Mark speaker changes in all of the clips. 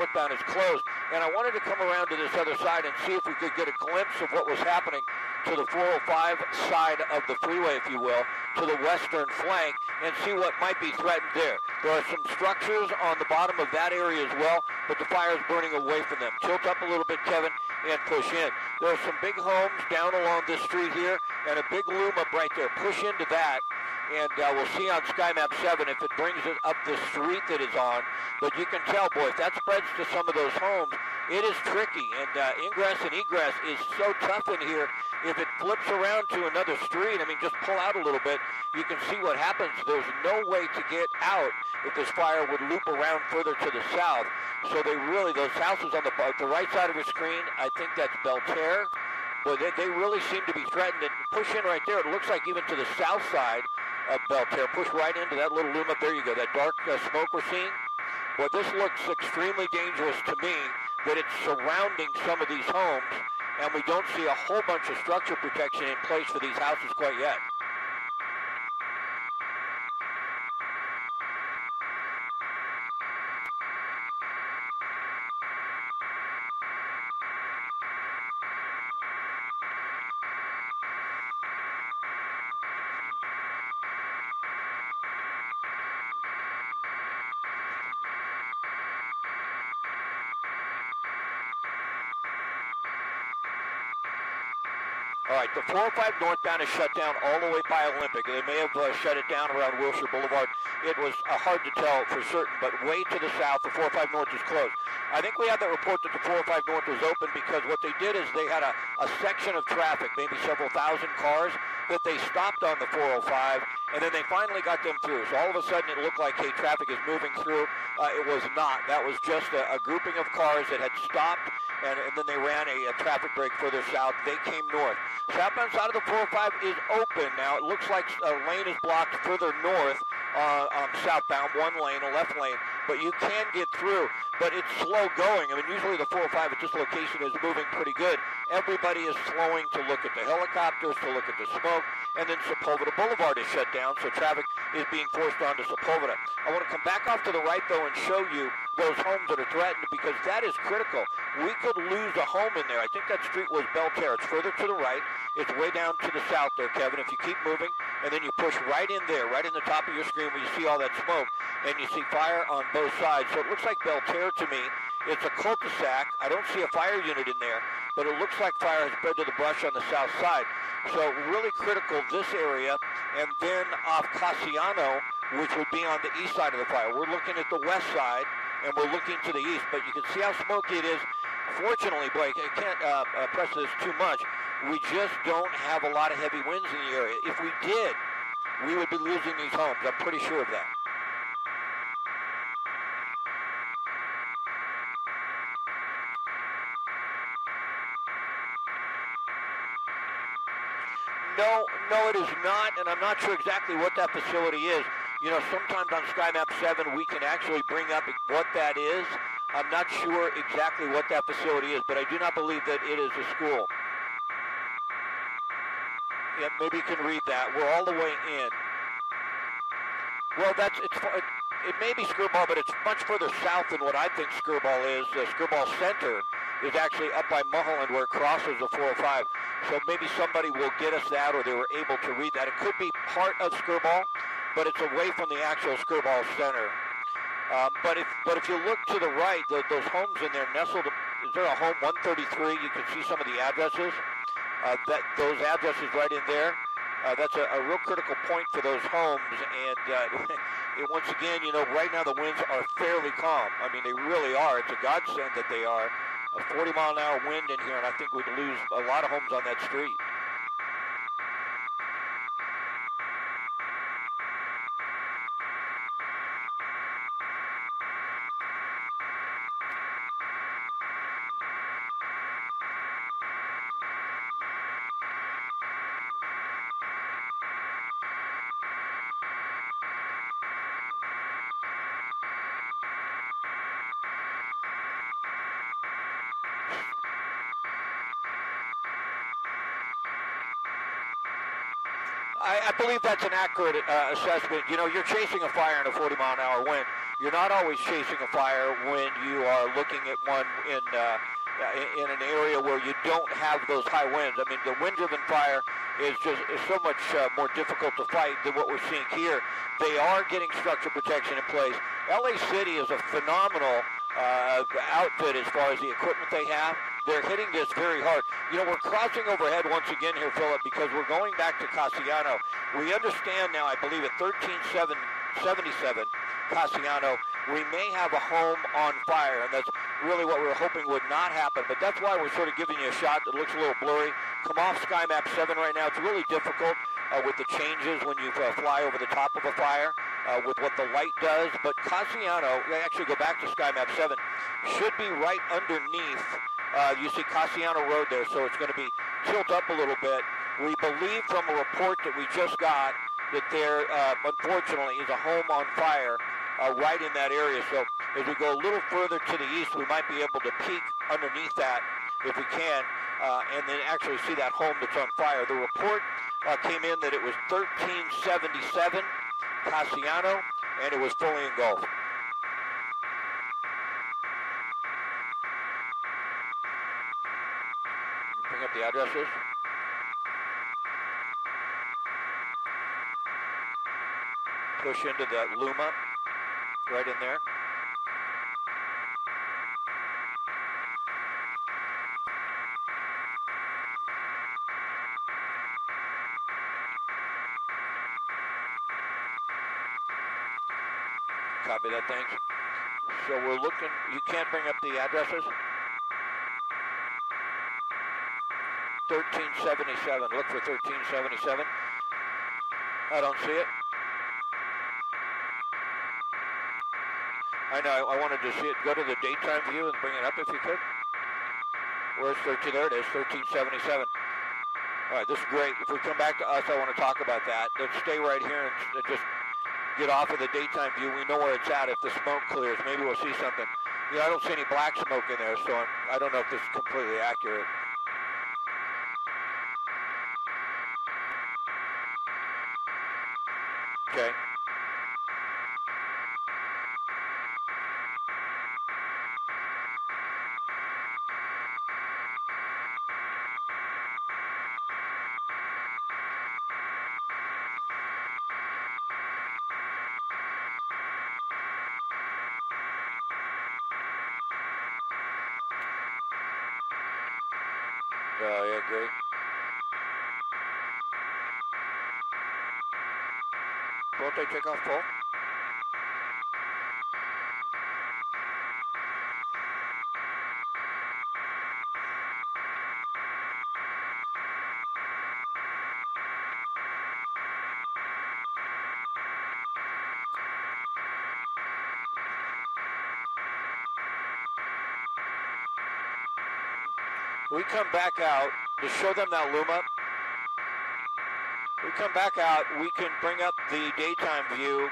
Speaker 1: northbound is closed. And I wanted to come around to this other side and see if we could get a glimpse of what was happening to the 405 side of the freeway, if you will, to the western flank, and see what might be threatened there. There are some structures on the bottom of that area as well, but the fire is burning away from them. Tilt up a little bit, Kevin, and push in. There are some big homes down along this street here, and a big loom up right there. Push into that, and we'll see on SkyMap 7 if it brings it up the street that it's on. But you can tell, boy, if that spreads to some of those homes, it is tricky, and ingress and egress is so tough in here. If it flips around to another street, I mean, just pull out a little bit, you can see what happens. There's no way to get out if this fire would loop around further to the south. So they really, those houses on the right side of your screen, I think that's Belterre. Boy, they really seem to be threatened. And push in right there. It looks like even to the south side of Belterre. Push right into that little loom up. There you go, that dark smoke we're seeing. Boy, this looks extremely dangerous to me, that it's surrounding some of these homes, and we don't see a whole bunch of structure protection in place for these houses quite yet. All right, the 405 northbound is shut down all the way by Olympic. They may have shut it down around Wilshire Boulevard. It was hard to tell for certain, but way to the south, the 405 north is closed. I think we have that report that the 405 north was open because what they did is they had a section of traffic, maybe several thousand cars, that they stopped on the 405, and then they finally got them through. So all of a sudden it looked like, hey, traffic is moving through. It was not. That was just a grouping of cars that had stopped, and then they ran a traffic break further south. They came north. Southbound side of the 405 is open now. It looks like a lane is blocked further north southbound, one lane, a left lane, but you can get through, but it's slow going. I mean, usually the 405 at this location is moving pretty good. Everybody is slowing to look at the helicopters, to look at the smoke, and then Sepulveda Boulevard is shut down, so traffic is being forced onto Sepulveda. I want to come back off to the right, though, and show you those homes that are threatened, because that is critical. We could lose a home in there. I think that street was Belterre. It's further to the right. It's way down to the south there, Kevin. If you keep moving, and then you push right in there, right in the top of your screen where you see all that smoke, and you see fire on both sides. So it looks like Belterre to me. It's a cul-de-sac. I don't see a fire unit in there, but it looks like fire has spread to the brush on the south side. So really critical, this area, and then off Cassiano, which would be on the east side of the fire. We're looking at the west side, and we're looking to the east, but you can see how smoky it is. Fortunately, Blake, I can't press this too much. We just don't have a lot of heavy winds in the area. If we did, we would be losing these homes. I'm pretty sure of that. No, it is not, and I'm not sure exactly what that facility is. You know, sometimes on SkyMap 7 we can actually bring up what that is. I'm not sure exactly what that facility is, but I do not believe that it is a school. Yeah, maybe you can read that. We're all the way in. Well, it may be Skirball, but it's much further south than what I think Skirball is. The Skirball Center is actually up by Mulholland where it crosses the 405. So maybe somebody will get us that, or they were able to read that. It could be part of Skirball, but it's away from the actual Skirball Center. But if you look to the right, those homes in there nestled, is there a home 133? You can see some of the addresses. Those addresses right in there. That's a real critical point for those homes. And once again, you know, right now the winds are fairly calm. I mean, they really are. It's a godsend that they are. A 40-mile-an-hour wind in here, and I think we'd lose a lot of homes on that street. I believe that's an accurate assessment. You know, you're chasing a fire in a 40-mile-an-hour wind. You're not always chasing a fire when you are looking at one in an area where you don't have those high winds. I mean, the wind-driven fire is so much more difficult to fight than what we're seeing here. They are getting structure protection in place. LA City is a phenomenal outfit as far as the equipment they have. They're hitting this very hard. You know, we're crossing overhead once again here, Philip, because we're going back to Cassiano. We understand now, I believe, at 1377 Cassiano, we may have a home on fire, and that's really what we're hoping would not happen. But that's why we're sort of giving you a shot that looks a little blurry. Come off Sky Map 7 right now. It's really difficult with the changes when you fly over the top of a fire with what the light does. But Cassiano, they actually go back to Sky Map 7, should be right underneath. You see Cassiano Road there, so it's going to be tilt up a little bit. We believe from a report that we just got that there, unfortunately, is a home on fire right in that area. So as we go a little further to the east, we might be able to peek underneath that if we can, and then actually see that home that's on fire. The report came in that it was 1377 Cassiano, and it was fully engulfed. Bring up the addresses. Push into the Luma, right in there. Copy that, thanks. So we're looking, you can't bring up the addresses? 1377, look for 1377. I don't see it. I know, I wanted to see it. Go to the daytime view and bring it up if you could. Where's 13? There it is, 1377. All right, this is great. If we come back to us, I want to talk about that. Let's stay right here and just get off of the daytime view. We know where it's at. If the smoke clears, maybe we'll see something. You know, I don't see any black smoke in there, so I don't know if this is completely accurate. Okay. Yeah, great. Won't they take off full? We come back out to show them that Luma. We come back out, we can bring up the daytime view.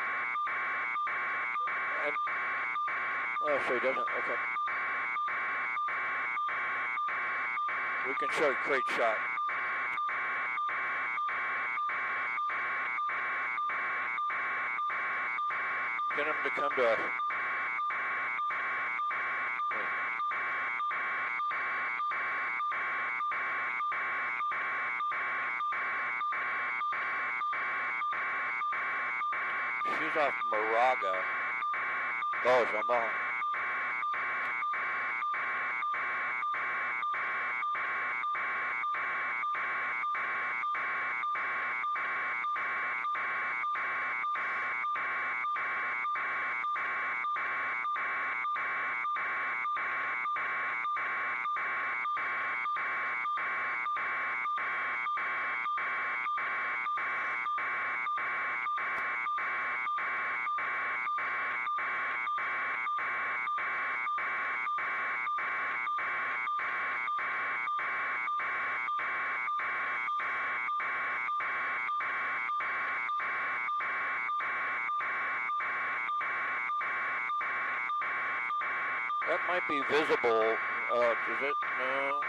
Speaker 1: And, oh, so he doesn't, okay. We can show a great shot. Get him to come to us. She's off Moraga. Oh, Jamal. That might be visible. Is it? No.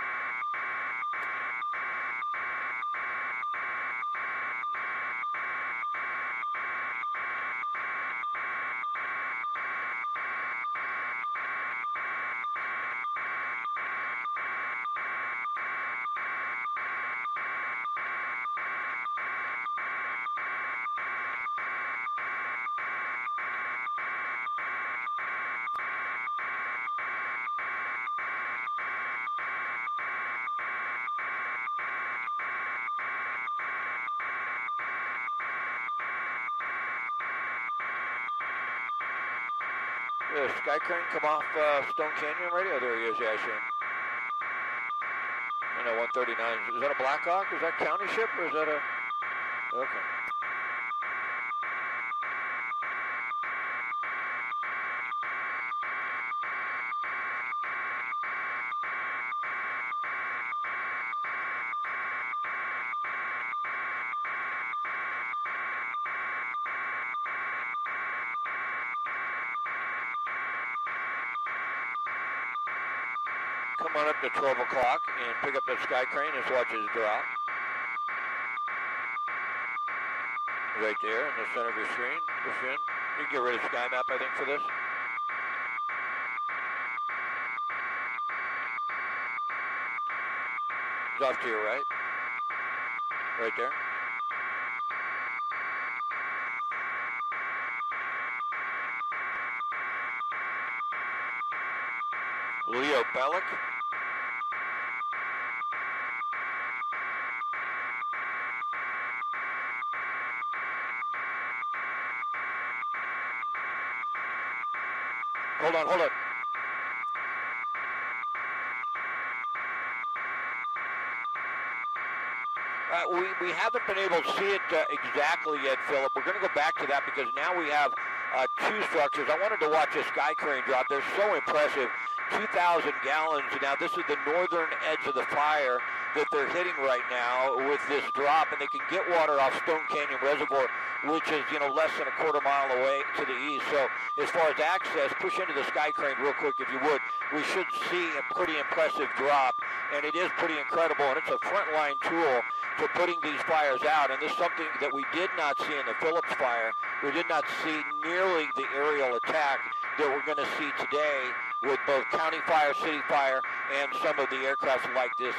Speaker 1: The sky crane come off Stone Canyon already? Oh, there he is. Yeah, I see him. I know, 139. Is that a Black Hawk? Is that county ship or is that a... Okay. Come on up to 12 o'clock and pick up that sky crane and just watch his drop. Right there in the center of your screen. Push in. You can get rid of sky map, I think, for this. It's off to your right. Right there. Leo Bellick. Hold on, hold on. We haven't been able to see it exactly yet, Philip. We're going to go back to that because now we have two structures. I wanted to watch a sky crane drop. They're so impressive. 2,000 gallons. Now, this is the northern edge of the fire that they're hitting right now with this drop, and they can get water off Stone Canyon Reservoir, which is, less than a quarter mile away to the east. So as far as access, push into the sky crane real quick if you would. We should see a pretty impressive drop, and it is pretty incredible, and it's a frontline tool to putting these fires out. And this is something that we did not see in the Phillips fire. We did not see nearly the aerial attack that we're going to see today with both county fire, city fire, and some of the aircraft like this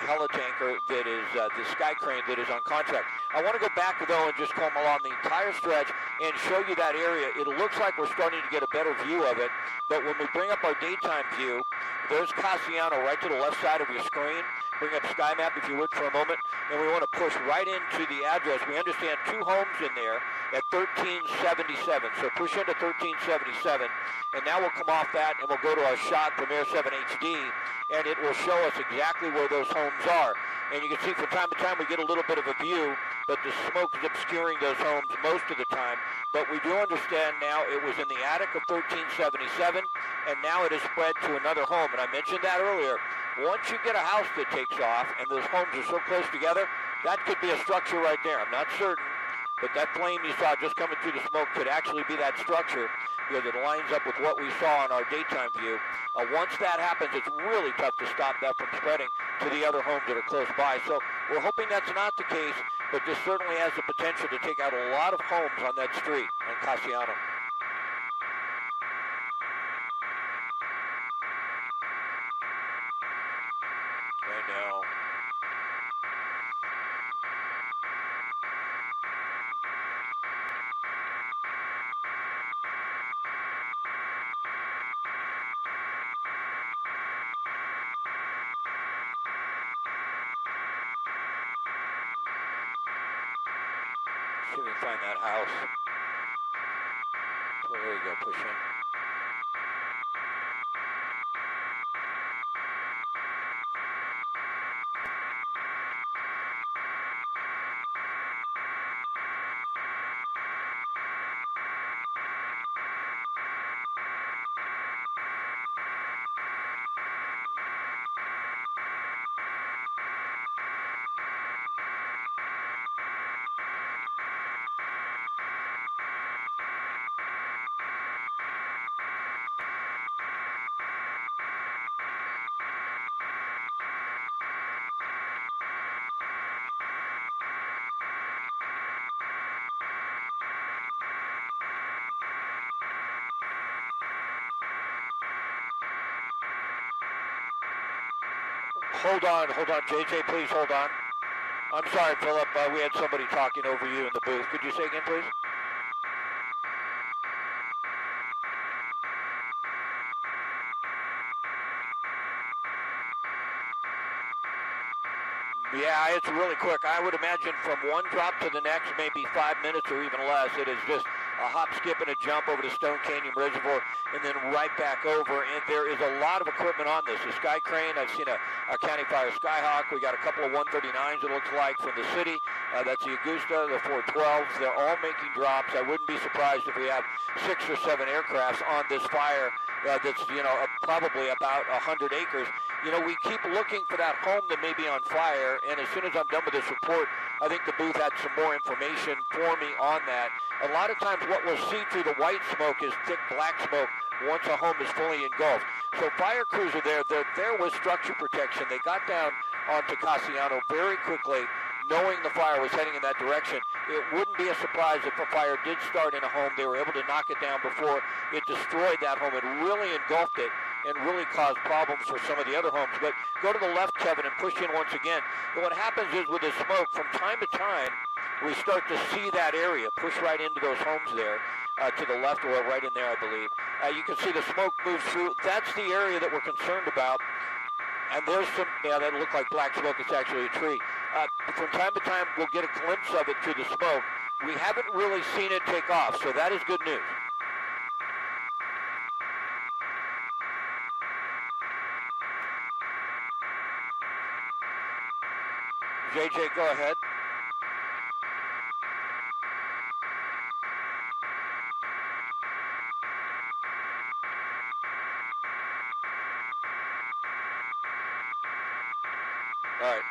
Speaker 1: helitanker that is the sky crane that is on contract. I want to go back though and just come along the entire stretch and show you that area. It looks like we're starting to get a better view of it, but when we bring up our daytime view, there's Casiano right to the left side of your screen. Bring up sky map if you would for a moment, and we want to push right into the address. We understand two homes in there at 1377, so push into 1377, and now we'll come off that and we'll go to our shot from Air 7 HD, and it will show us exactly where those homes are. And you can see from time to time we get a little bit of a view, but the smoke is obscuring those homes most of the time. But we do understand now it was in the attic of 1377, and now it has spread to another home. And I mentioned that earlier. Once you get a house that takes off and those homes are so close together, that could be a structure right there. I'm not certain, but that flame you saw just coming through the smoke could actually be that structure because it lines up with what we saw in our daytime view. Once that happens, it's really tough to stop that from spreading to the other homes that are close by. So we're hoping that's not the case, but this certainly has the potential to take out a lot of homes on that street on Casiano. I know. See if we can find that house. Well, there you go, push in. Hold on, JJ, please hold on. I'm sorry, Philip, we had somebody talking over you in the booth. Could you say again, please? Yeah, it's really quick. I would imagine from one drop to the next, maybe 5 minutes or even less. It is just a hop, skip, and a jump over to Stone Canyon Reservoir, and then right back over. And there is a lot of equipment on this. A sky crane, I've seen a County Fire Skyhawk. We got a couple of 139s, it looks like, from the city. That's the Augusta, the 412s. They're all making drops. I wouldn't be surprised if we have 6 or 7 aircrafts on this fire that's, probably about 100 acres. We keep looking for that home that may be on fire, and as soon as I'm done with this report, I think the booth had some more information for me on that. A lot of times what we'll see through the white smoke is thick black smoke once a home is fully engulfed. So fire crews are there. They're there with structure protection. They got down onto Casiano very quickly, knowing the fire was heading in that direction. It wouldn't be a surprise if a fire did start in a home. They were able to knock it down before it destroyed that home. It really engulfed it and really caused problems for some of the other homes. But go to the left, Kevin, and push in once again. And what happens is with the smoke, from time to time, we start to see that area push right into those homes there, to the left, or right in there, I believe. You can see the smoke moves through. That's the area that we're concerned about. And there's some, that looked like black smoke. It's actually a tree. From time to time, we'll get a glimpse of it through the smoke. We haven't really seen it take off, so that is good news. JJ, go ahead. All right.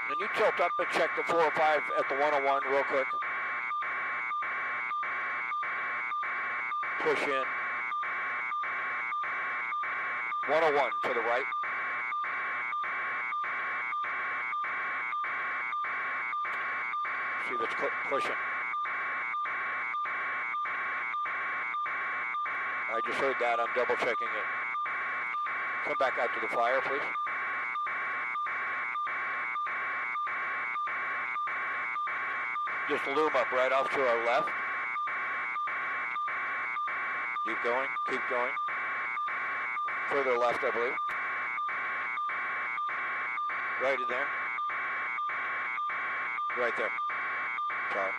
Speaker 1: Can you tilt up and check the 405 at the 101 real quick? Push in. 101 to the right. See if it's pushing. I just heard that. I'm double checking it. Come back out to the fire, please. Just loom up right off to our left. Keep going, keep going. Further left, I believe. Right in there. Right there. Sorry.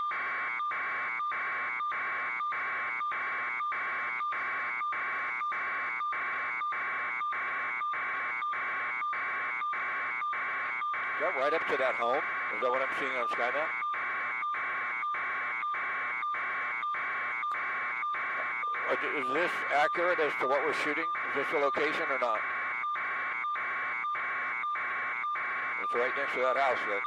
Speaker 1: Is that right up to that home? Is that what I'm seeing on SkyNet? Is this accurate as to what we're shooting? Is this the location or not? It's right next to that house then.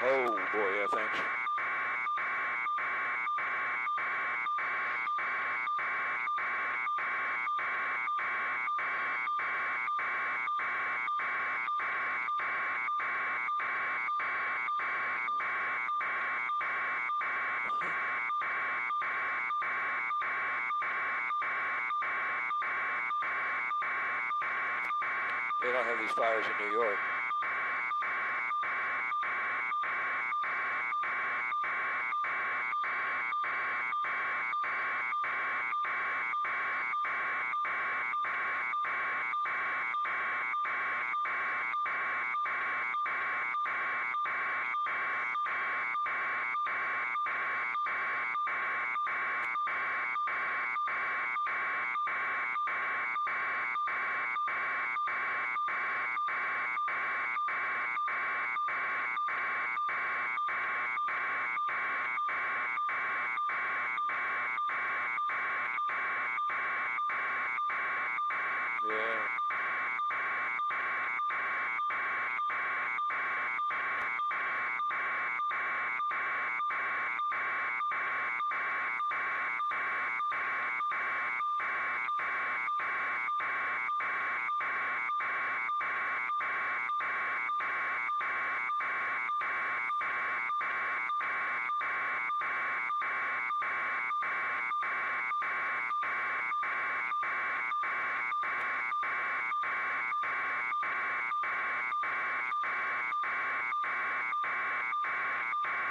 Speaker 1: Oh boy, yeah, thanks. They don't have these fires in New York.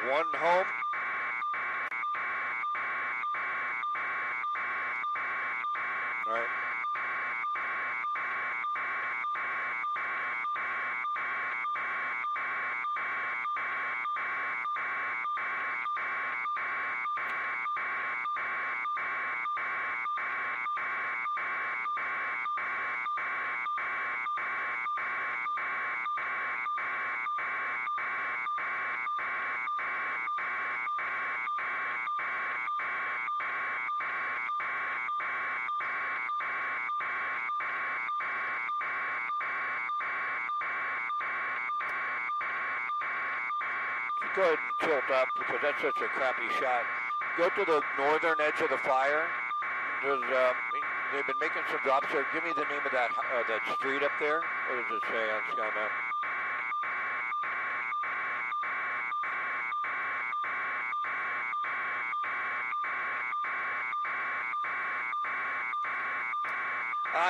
Speaker 1: One home. All right. Go ahead and tilt up because that's such a crappy shot. Go to the northern edge of the fire. They've been making some drops there. Give me the name of that street up there. What does it say on Sky Map?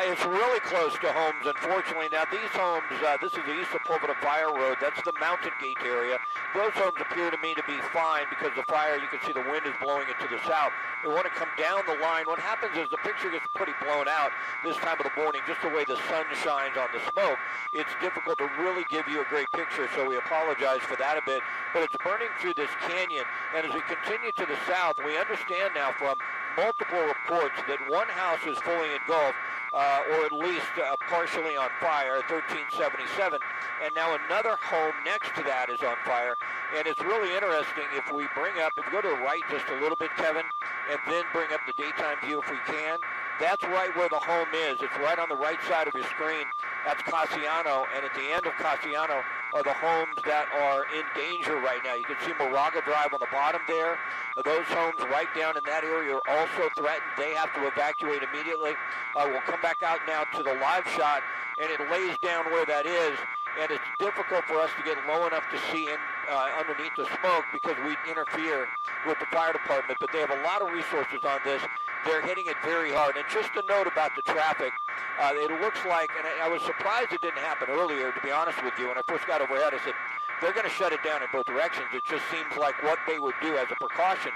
Speaker 1: It's really close to homes, unfortunately. Now, these homes, this is the east of Pulpit Fire Road. That's the Mountain Gate area. Those homes appear to me to be fine because the fire, you can see the wind is blowing it to the south. We want to come down the line. What happens is the picture gets pretty blown out this time of the morning, just the way the sun shines on the smoke. It's difficult to really give you a great picture, so we apologize for that a bit. But it's burning through this canyon, and as we continue to the south, we understand now from multiple reports that one house is fully engulfed, or at least partially on fire, 1377, and now another home next to that is on fire. And it's really interesting if we bring up, if you go to the right just a little bit, Kevin, and then bring up the daytime view if we can, that's right where the home is. It's right on the right side of your screen. That's Casiano, and at the end of Casiano are the homes that are in danger right now. You can see Moraga Drive on the bottom there. Those homes right down in that area are also threatened. They have to evacuate immediately. We'll come back out now to the live shot, and it lays down where that is, and it's difficult for us to get low enough to see in underneath the smoke because we interfere with the fire department, but they have a lot of resources on this. They're hitting it very hard. And just a note about the traffic, it looks like, and I was surprised it didn't happen earlier, to be honest with you. When I first got overhead, I said, they're going to shut it down in both directions. It just seems like what they would do as a precaution.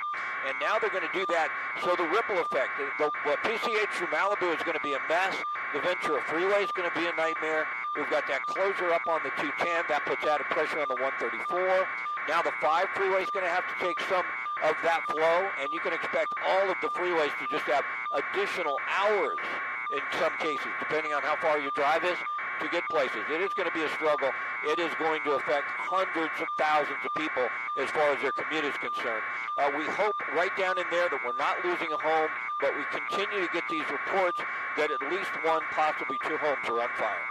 Speaker 1: And now they're going to do that. So the ripple effect, the PCH through Malibu is going to be a mess. The Ventura freeway is going to be a nightmare. We've got that closure up on the 210. That puts added pressure on the 134. Now the 5 freeway is going to have to take some of that flow, and you can expect all of the freeways to just have additional hours in some cases, depending on how far your drive is, to get places. It is going to be a struggle. It is going to affect hundreds of thousands of people as far as their commute is concerned. We hope right down in there that we're not losing a home, but we continue to get these reports that at least one, possibly 2 homes are on fire.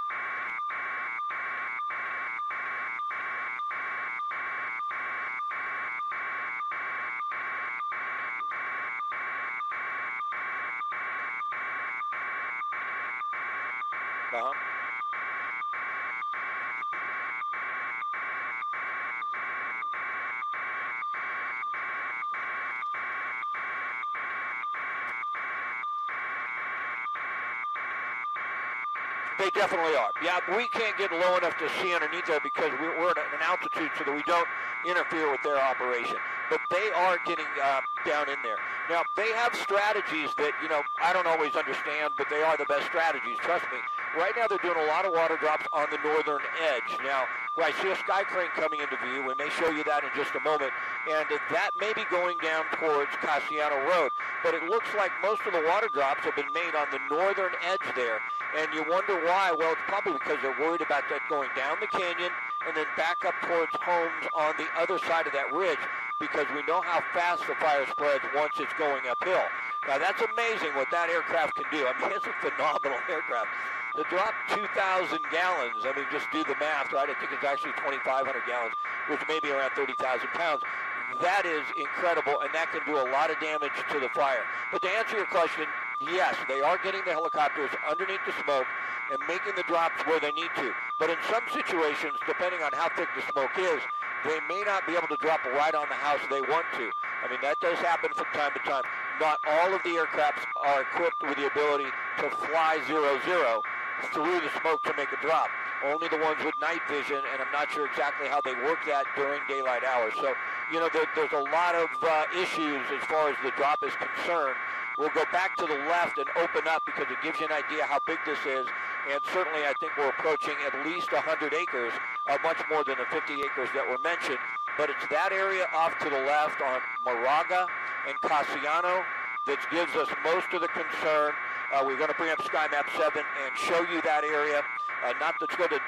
Speaker 1: They definitely are. Yeah, we can't get low enough to see underneath there because we're at an altitude so that we don't interfere with their operation. But they are getting down in there. Now, they have strategies that, you know, I don't always understand, but they are the best strategies, trust me. Right now, they're doing a lot of water drops on the northern edge. Now, I see a sky crane coming into view. We may show you that in just a moment. And that may be going down towards Casiano Road. But it looks like most of the water drops have been made on the northern edge there. And you wonder why. Well, it's probably because they're worried about that going down the canyon and then back up towards homes on the other side of that ridge, because we know how fast the fire spreads once it's going uphill. Now, that's amazing what that aircraft can do. I mean, it's a phenomenal aircraft. To drop 2,000 gallons, I mean, just do the math, right? I think it's actually 2,500 gallons, which may be around 30,000 pounds. That is incredible, and that can do a lot of damage to the fire. But to answer your question, yes, they are getting the helicopters underneath the smoke and making the drops where they need to. But in some situations, depending on how thick the smoke is, they may not be able to drop right on the house they want to. I mean, that does happen from time to time. Not all of the aircrafts are equipped with the ability to fly 0-0 through the smoke to make a drop. only the ones with night vision, and I'm not sure exactly how they work that during daylight hours. So, you know, there's a lot of issues as far as the drop is concerned. We'll go back to the left and open up because it gives you an idea how big this is. And certainly I think we're approaching at least 100 acres, much more than the 50 acres that were mentioned. But it's that area off to the left on Moraga and Casiano that gives us most of the concern. We're going to bring up SkyMap 7 and show you that area.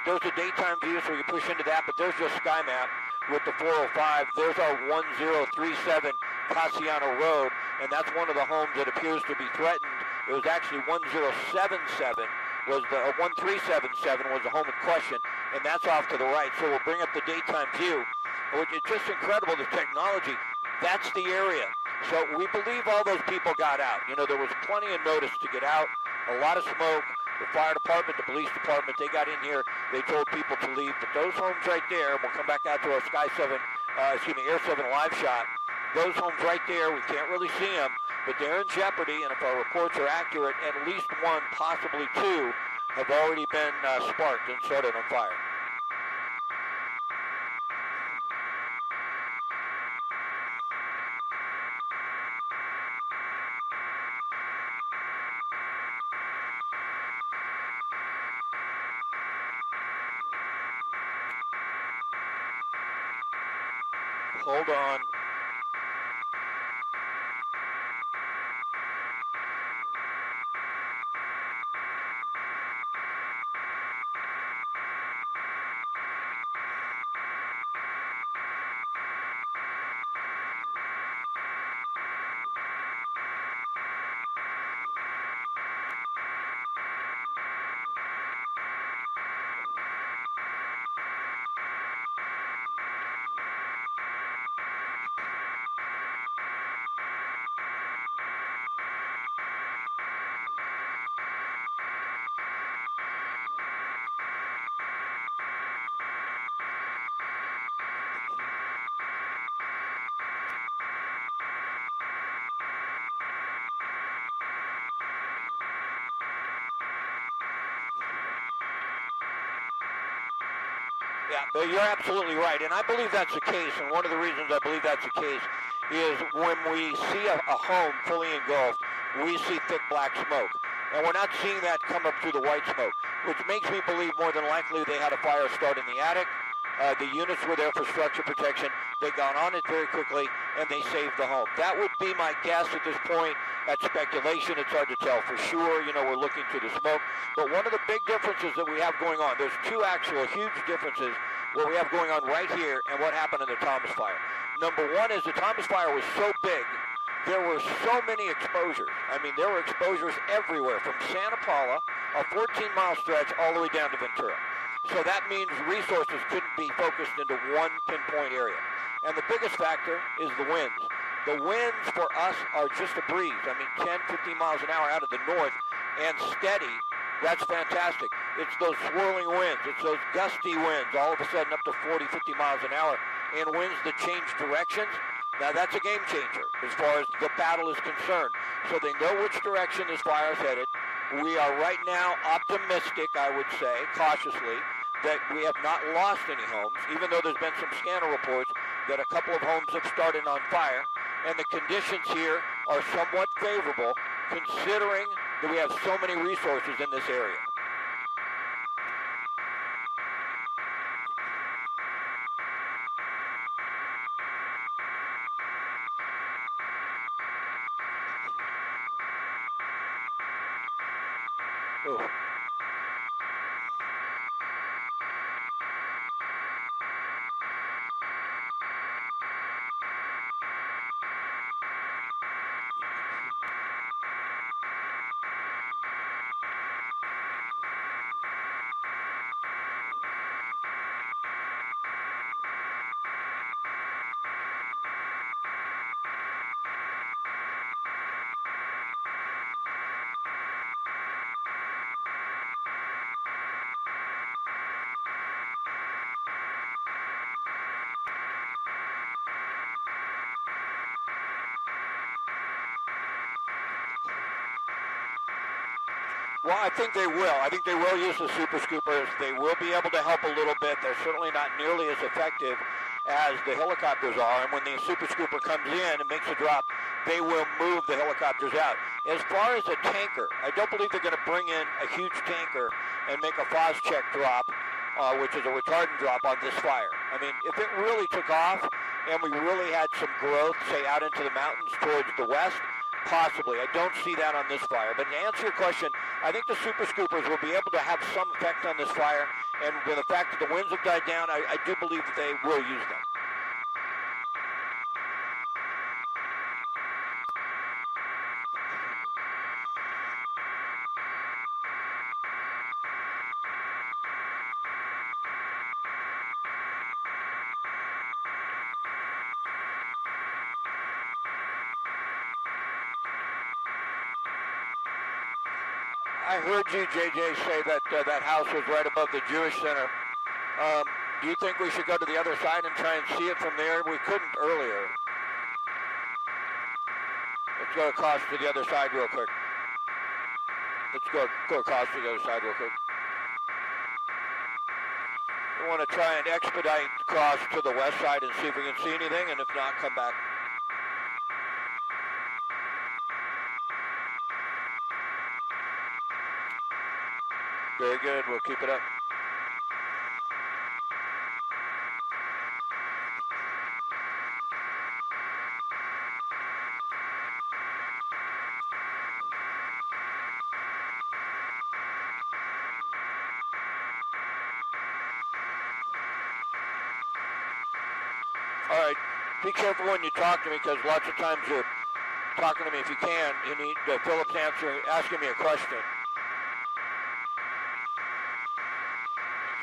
Speaker 1: There's a daytime view, so you push into that, but there's just SkyMap with the 405. There's our 1037 Casiano Road, and that's one of the homes that appears to be threatened. It was actually 1077 was the 1377 was the home in question, and that's off to the right. So we'll bring up the daytime view, which is just incredible, the technology. That's the area. So we believe all those people got out. You know, there was plenty of notice to get out, a lot of smoke. The fire department, the police department, they got in here. They told people to leave. But those homes right there, and we'll come back out to our Air 7 live shot. Those homes right there, we can't really see them, but they're in jeopardy. And if our reports are accurate, at least one, possibly two, have already been sparked and started on fire. Hold on. Yeah, you're absolutely right, and I believe that's the case, and one of the reasons I believe that's the case is when we see a home fully engulfed, we see thick black smoke, and we're not seeing that come up through the white smoke, which makes me believe more than likely they had a fire start in the attic. The units were there for structure protection. They got on it very quickly, and they saved the home. That would be my guess at this point. That's speculation. It's hard to tell for sure. You know, we're looking through the smoke. But one of the big differences that we have going on, there's two actual huge differences what we have going on right here and what happened in the Thomas Fire. Number one is the Thomas Fire was so big, there were so many exposures. I mean, there were exposures everywhere from Santa Paula, a 14-mile stretch, all the way down to Ventura. So that means resources couldn't be focused into one pinpoint area. And the biggest factor is the winds. The winds for us are just a breeze. I mean, 10, 15 miles an hour out of the north and steady. That's fantastic. It's those swirling winds. It's those gusty winds, all of a sudden up to 40, 50 miles an hour, and winds that change directions. Now, that's a game changer as far as the battle is concerned. So they know which direction this fire is headed. We are right now optimistic, I would say, cautiously, that we have not lost any homes, even though there's been some scanner reports that a couple of homes have started on fire. And the conditions here are somewhat favorable, considering that we have so many resources in this area. Oh. Well, I think they will. I think they will use the super scoopers. They will be able to help a little bit. They're certainly not nearly as effective as the helicopters are. And when the super scooper comes in and makes a drop, they will move the helicopters out. As far as a tanker, I don't believe they're going to bring in a huge tanker and make a Phos-Check drop, which is a retardant drop on this fire. I mean, if it really took off and we really had some growth, say out into the mountains towards the west, possibly. I don't see that on this fire. But to answer your question, I think the super scoopers will be able to have some effect on this fire. And with the fact that the winds have died down, I do believe that they will use them. I heard you, JJ, say that that house was right above the Jewish Center. Do you think we should go to the other side and try and see it from there? We couldn't earlier. Let's go across to the other side real quick. Let's go across to the other side real quick. We want to try and expedite across to the west side and see if we can see anything, and if not, come back. Very good. We'll keep it up. All right. Be careful when you talk to me, because lots of times you're talking to me. If you can, you need Philip's asking me a question.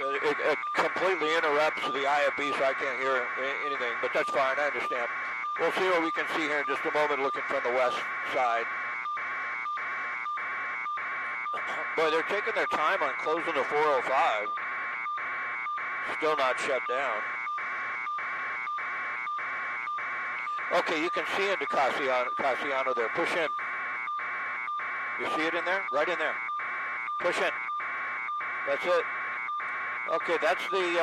Speaker 1: It completely interrupts the IFB, so I can't hear anything, but that's fine. I understand. We'll see what we can see here in just a moment, looking from the west side. Boy, they're taking their time on closing the 405. Still not shut down. Okay, you can see into Casiano there. Push in. You see it in there? Right in there. Push in. That's it. Okay, that's the,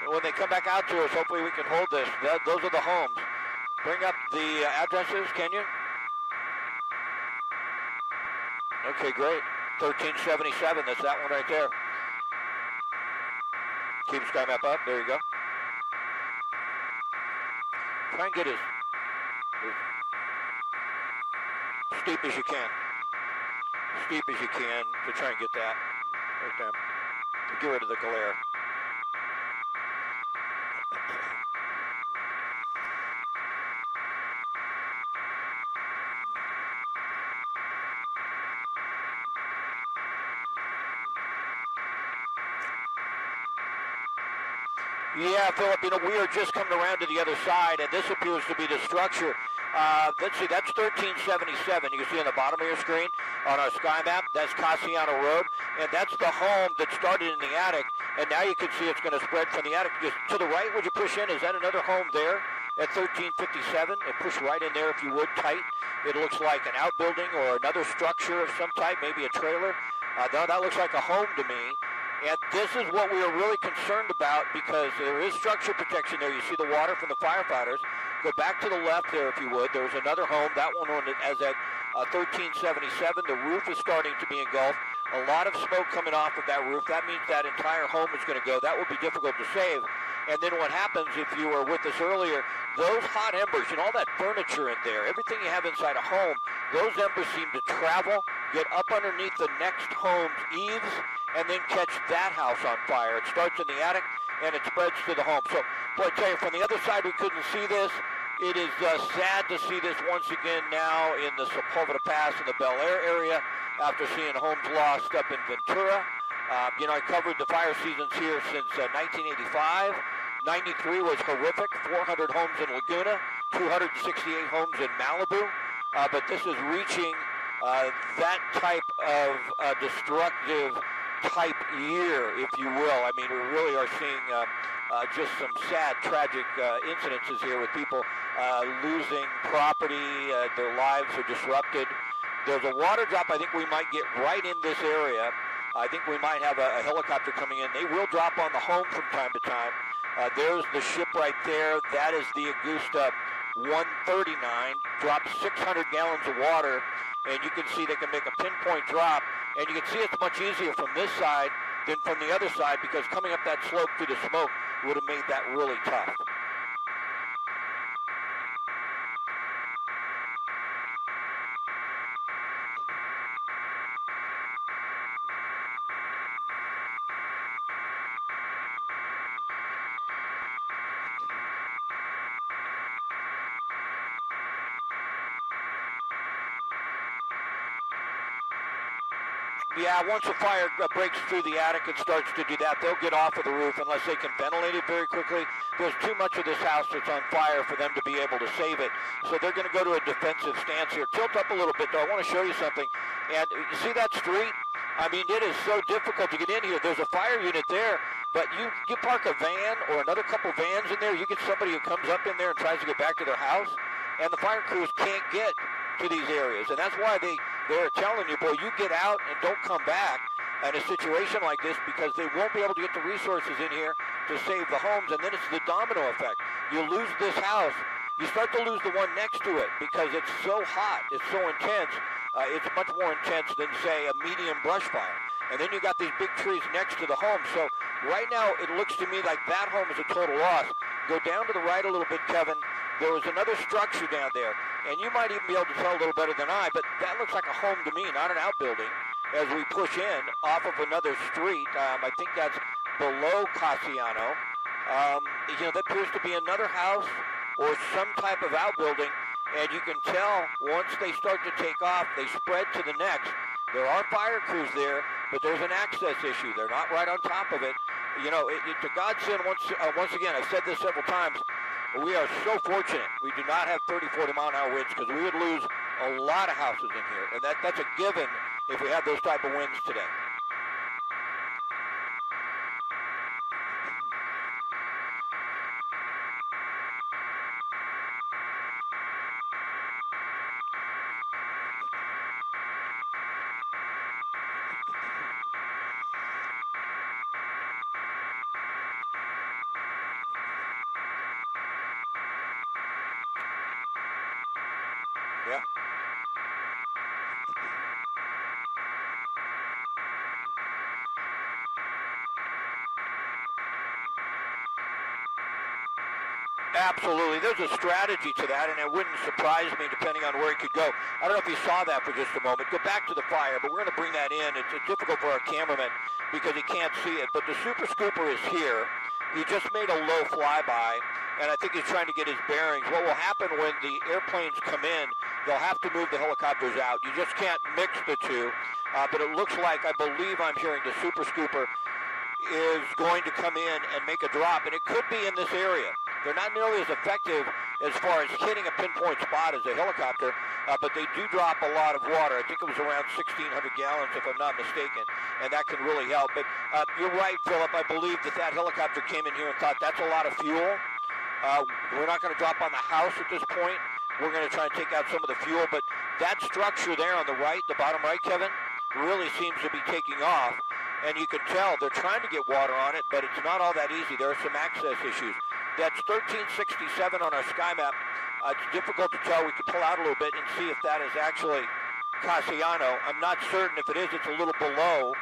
Speaker 1: when they come back out to us, hopefully we can hold this. Those are the homes. Bring up the addresses, can you? Okay, great. 1377, that's that one right there. Keep sky map up, there you go. Try and get as steep as you can. Steep as you can to try and get that right there. Get rid of the glare. Yeah, Philip, you know, we are just coming around to the other side, and this appears to be the structure. Let's see, that's 1377. You can see on the bottom of your screen on our sky map, that's Casiano Road, and that's the home that started in the attic, and now you can see it's going to spread from the attic. Just to the right, would you push in? Is that another home there at 1357? And push right in there if you would, tight. It looks like an outbuilding or another structure of some type, maybe a trailer. That looks like a home to me. And this is what we are really concerned about, because there is structure protection there. You see the water from the firefighters. Go back to the left there if you would. There's another home, that one on as at 1377. The roof is starting to be engulfed. A lot of smoke coming off of that roof. That means that entire home is going to go. That will be difficult to save. And then what happens, if you were with us earlier, those hot embers and all that furniture in there, everything you have inside a home, those embers seem to travel, get up underneath the next home's eaves, and then catch that house on fire. It starts in the attic, and it spreads to the home. So, boy, I tell you, from the other side, we couldn't see this. It is sad to see this once again now in the Sepulveda Pass in the Bel Air area after seeing homes lost up in Ventura. You know, I covered the fire seasons here since 1985. 93 was horrific, 400 homes in Laguna, 268 homes in Malibu. But this is reaching that type of destructive type year, if you will. I mean, we really are seeing just some sad, tragic incidences here with people losing property. Their lives are disrupted. There's a water drop I think we might get right in this area. I think we might have a helicopter coming in. They will drop on the home from time to time. There's the ship right there. That is the Augusta 139. Drops 600 gallons of water, and you can see they can make a pinpoint drop. And you can see it's much easier from this side than from the other side, because coming up that slope through the smoke would have made that really tough. Yeah, once the fire breaks through the attic and starts to do that, they'll get off of the roof unless they can ventilate it very quickly. There's too much of this house that's on fire for them to be able to save it. So they're going to go to a defensive stance here. Tilt up a little bit, though. I want to show you something. And you see that street? I mean, it is so difficult to get in here. There's a fire unit there, but you park a van or another couple vans in there, you get somebody who comes up in there and tries to get back to their house, and the fire crews can't get to these areas. And that's why they're telling you, boy, you get out and don't come back in a situation like this, because they won't be able to get the resources in here to save the homes. And then it's the domino effect. You lose this house, you start to lose the one next to it, because it's so hot, it's so intense. It's much more intense than, say, a medium brush fire. And then you got these big trees next to the home. So right now it looks to me like that home is a total loss. Go down to the right a little bit, Kevin. There was another structure down there, and you might even be able to tell a little better than I, but that looks like a home to me, not an outbuilding, as we push in off of another street. I think that's below Cassiano. That appears to be another house or some type of outbuilding, and you can tell once they start to take off, they spread to the next. There are fire crews there, but there's an access issue. They're not right on top of it. It's a godsend once again. I've said this several times. We are so fortunate we do not have 30, 40-mile-an-hour winds, because we would lose a lot of houses in here. And that's a given if we have those type of winds today. Yeah. Absolutely. There's a strategy to that, and it wouldn't surprise me depending on where it could go. I don't know if you saw that for just a moment. Go back to the fire, but we're going to bring that in. It's difficult for our cameraman because he can't see it. But the Super Scooper is here. He just made a low flyby, and I think he's trying to get his bearings. What will happen when the airplanes come in, they'll have to move the helicopters out. You just can't mix the two. But it looks like, I believe I'm hearing the Super Scooper is going to come in and make a drop, and it could be in this area. They're not nearly as effective as far as hitting a pinpoint spot as a helicopter, but they do drop a lot of water. I think it was around 1,600 gallons, if I'm not mistaken, and that can really help. But you're right, Philip. I believe that helicopter came in here and thought that's a lot of fuel. We're not going to drop on the house at this point. We're going to try and take out some of the fuel, but that structure there on the right, the bottom right, Kevin, really seems to be taking off. And you can tell they're trying to get water on it, but it's not all that easy. There are some access issues. That's 1367 on our sky map. It's difficult to tell. We can pull out a little bit and see if that is actually Cassiano. I'm not certain if it is. It's a little below.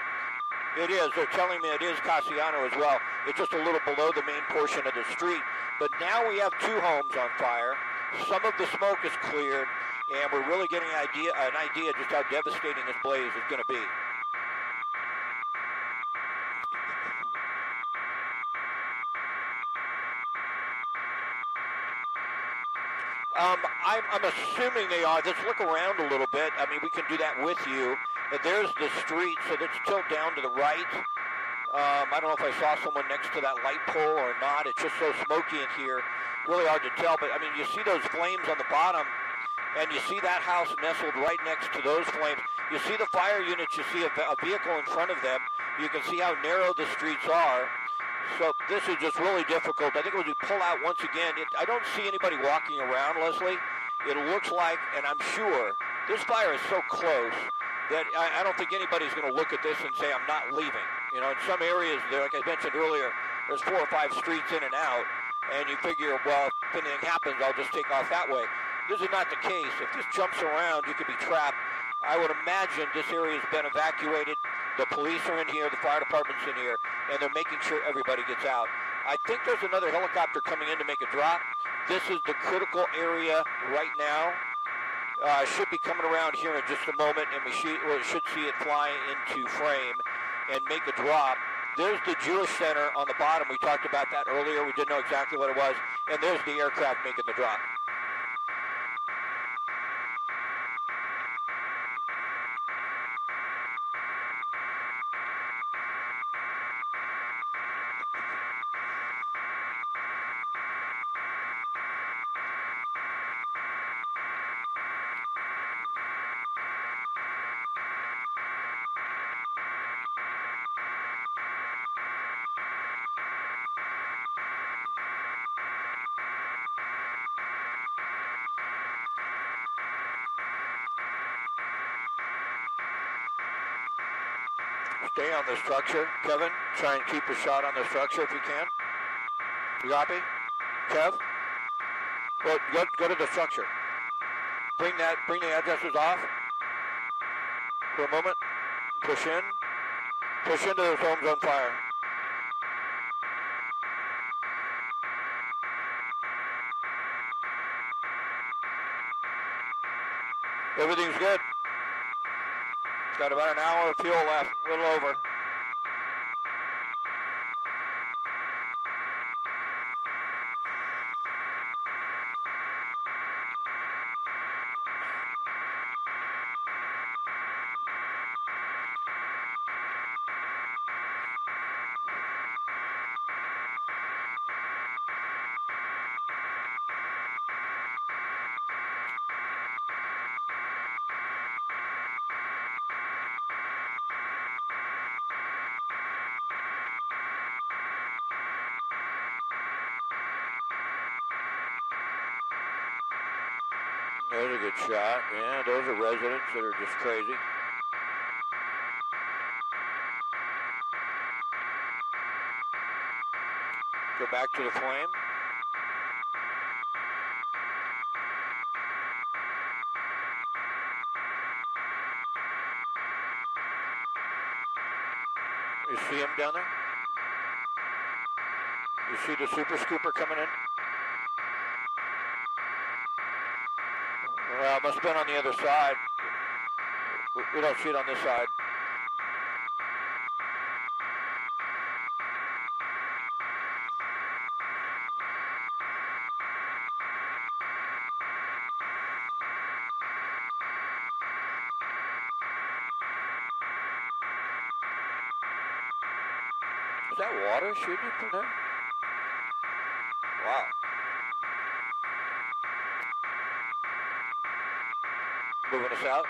Speaker 1: It is. They're telling me it is Cassiano as well. It's just a little below the main portion of the street. But now we have two homes on fire. Some of the smoke is cleared, and we're really getting an idea just how devastating this blaze is going to be. I'm assuming they are. Let's look around a little bit. I mean, we can do that with you. There's the street, so let's tilt down to the right. I don't know if I saw someone next to that light pole or not. It's just so smoky in here. Really hard to tell. But, I mean, you see those flames on the bottom, and you see that house nestled right next to those flames. You see the fire units. You see a vehicle in front of them. You can see how narrow the streets are. So this is just really difficult. I think when we pull out once again, I don't see anybody walking around, Leslie. It looks like, and I'm sure, This fire is so close that I don't think anybody's going to look at this and say, I'm not leaving. You know, in some areas, like I mentioned earlier, there's 4 or 5 streets in and out, and you figure, well, if anything happens, I'll just take off that way. This is not the case. If this jumps around, you could be trapped. I would imagine this area has been evacuated. The police are in here, the fire department's in here, and they're making sure everybody gets out. I think there's another helicopter coming in to make a drop. This is the critical area right now. Should be coming around here in just a moment, and we should see it fly into frame and make a drop. There's the Jewish Center on the bottom. We talked about that earlier. We didn't know exactly what it was. And there's the aircraft making the drop. Stay on the structure, Kevin. Try and keep a shot on the structure if you can. You copy? Kev? Well, go to the structure. Bring the addresses off for a moment. Push in. Push into those homes on fire. Everything's good. Got about an hour of fuel left, a little over. There's a good shot. Yeah, those are residents that are just crazy. Go back to the flame. You see him down there? You see the super scooper coming in? Well, it must have been on the other side. We don't see it on this side. Is that water shooting from there? Wow. Moving us out.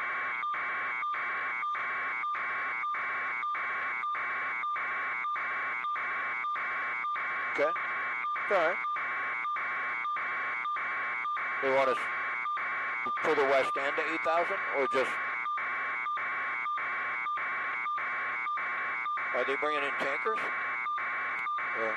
Speaker 1: Okay. It's all right. They want us further west and to 8,000, or just... Are they bringing in tankers? Or...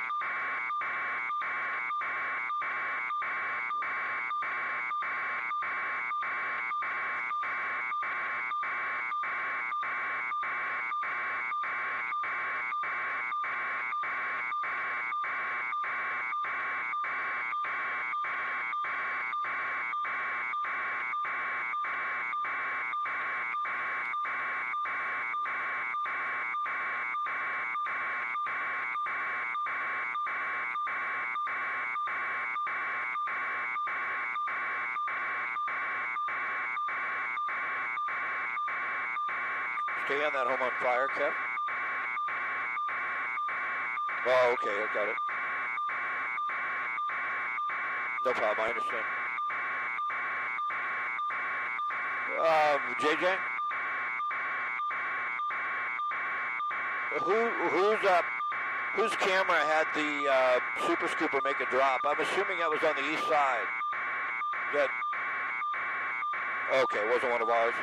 Speaker 1: Stay on that home on fire, Kev. Oh, okay, I got it. No problem, I understand. JJ? Whose camera had the super scooper make a drop? I'm assuming that was on the east side. Good. Okay, it wasn't one of ours.